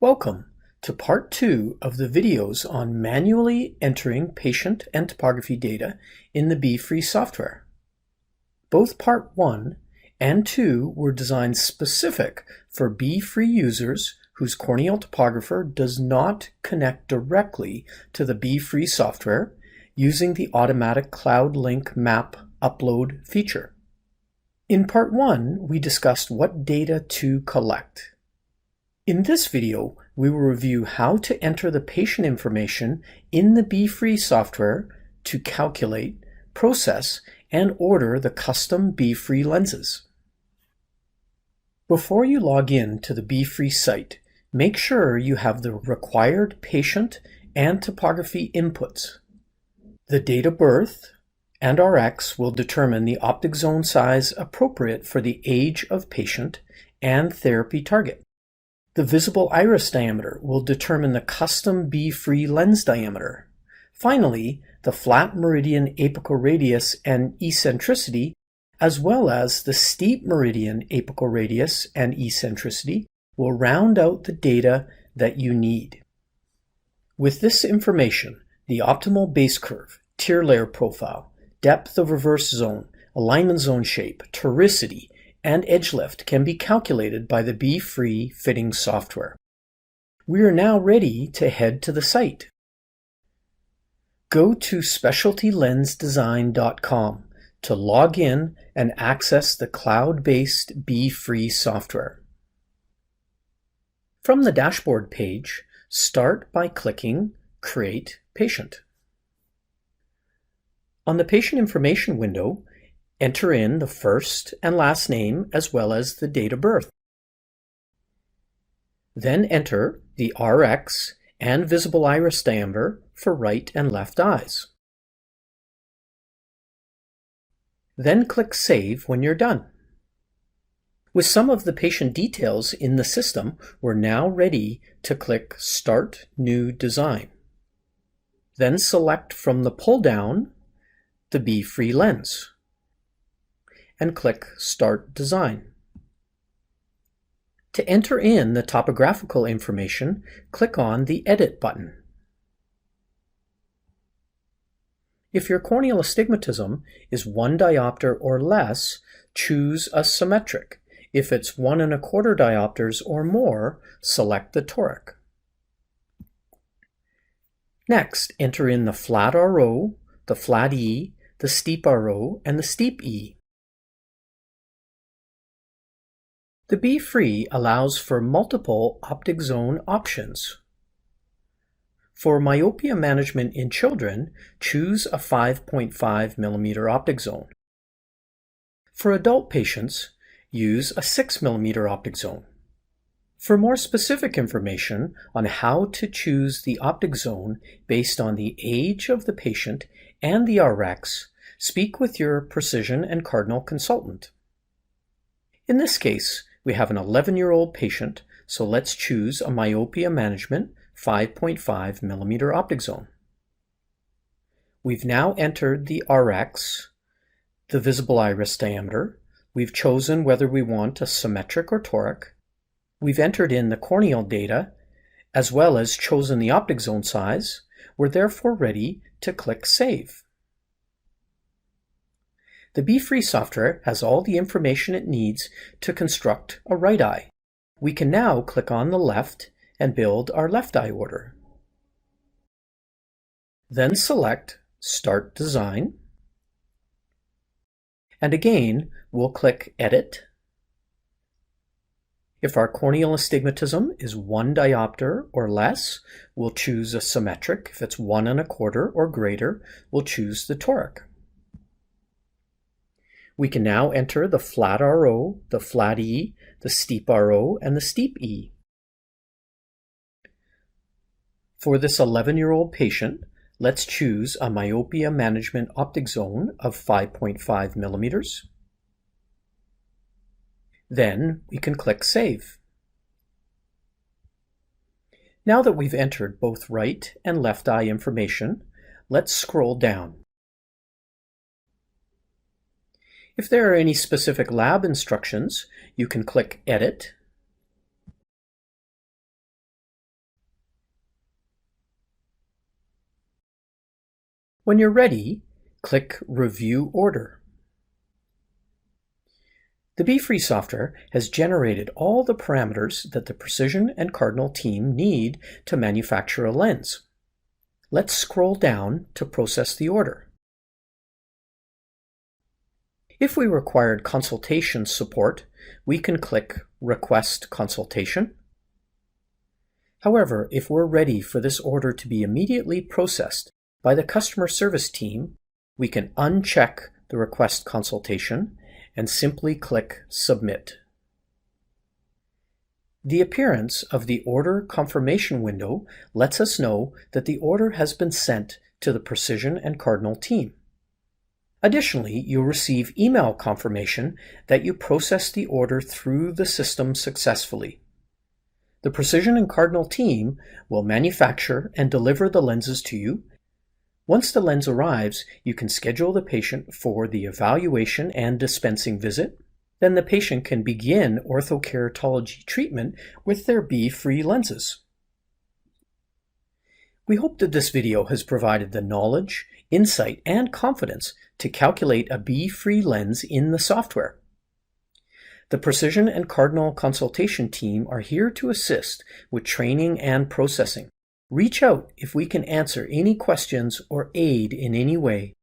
Welcome to part 2 of the videos on manually entering patient and topography data in the BE FREE software. Both part 1 and 2 were designed specific for BE FREE users whose corneal topographer does not connect directly to the BE FREE software using the automatic Cloud Link Map upload feature. In part 1, we discussed what data to collect. In this video, we will review how to enter the patient information in the BE FREE software to calculate, process, and order the custom BE FREE lenses. Before you log in to the BE FREE site, make sure you have the required patient and topography inputs. The date of birth and Rx will determine the optic zone size appropriate for the age of patient and therapy target. The visible iris diameter will determine the custom BE FREE lens diameter. Finally, the flat meridian apical radius and eccentricity, as well as the steep meridian apical radius and eccentricity, will round out the data that you need. With this information, the optimal base curve, tear layer profile, depth of reverse zone, alignment zone shape, toricity, and edge lift can be calculated by the BE FREE fitting software. We are now ready to head to the site. Go to specialtylensdesign.com to log in and access the cloud-based BE FREE software. From the dashboard page, start by clicking Create Patient. On the patient information window, enter in the first and last name as well as the date of birth. Then enter the Rx and visible iris diameter for right and left eyes. Then click Save when you're done. With some of the patient details in the system, we're now ready to click Start New Design. Then select from the pull-down the BE FREE lens and click Start Design. To enter in the topographical information, click on the Edit button. If your corneal astigmatism is 1 diopter or less, choose a symmetric. If it's 1 1/4 diopters or more, select the toric. Next, enter in the flat RO, the flat E, the steep RO, and the steep E. The BE FREE allows for multiple optic zone options. For myopia management in children, choose a 5.5 mm optic zone. For adult patients, use a 6 mm optic zone. For more specific information on how to choose the optic zone based on the age of the patient and the Rx, speak with your precision and cardinal consultant. In this case, we have an 11-year-old patient, so let's choose a myopia management 5.5 mm optic zone. We've now entered the Rx, the visible iris diameter. We've chosen whether we want a symmetric or toric. We've entered in the corneal data, as well as chosen the optic zone size. We're therefore ready to click Save. The BE FREE software has all the information it needs to construct a right eye. We can now click on the left and build our left eye order. Then select Start Design. And again, we'll click Edit. If our corneal astigmatism is 1 diopter or less, we'll choose a symmetric. If it's 1 1/4 or greater, we'll choose the toric. We can now enter the flat RO, the flat E, the steep RO, and the steep E. For this 11-year-old patient, let's choose a myopia management optic zone of 5.5 mm. Then we can click Save. Now that we've entered both right and left eye information, let's scroll down. If there are any specific lab instructions, you can click Edit When you're ready, click Review Order. The BE FREE software has generated all the parameters that the Precision and Cardinal team need to manufacture a lens. Let's scroll down to process the order. If we required consultation support, we can click Request Consultation. However, if we're ready for this order to be immediately processed by the customer service team, we can uncheck the Request Consultation and simply click Submit. The appearance of the order confirmation window lets us know that the order has been sent to the Precision and Cardinal team. Additionally, you'll receive email confirmation that you processed the order through the system successfully. The Precision and Cardinal team will manufacture and deliver the lenses to you. Once the lens arrives, you can schedule the patient for the evaluation and dispensing visit. Then the patient can begin orthokeratology treatment with their BE FREE lenses. We hope that this video has provided the knowledge, insight, and confidence to calculate a BE FREE lens in the software. The Precision and Cardinal consultation team are here to assist with training and processing. Reach out if we can answer any questions or aid in any way.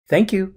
Thank you.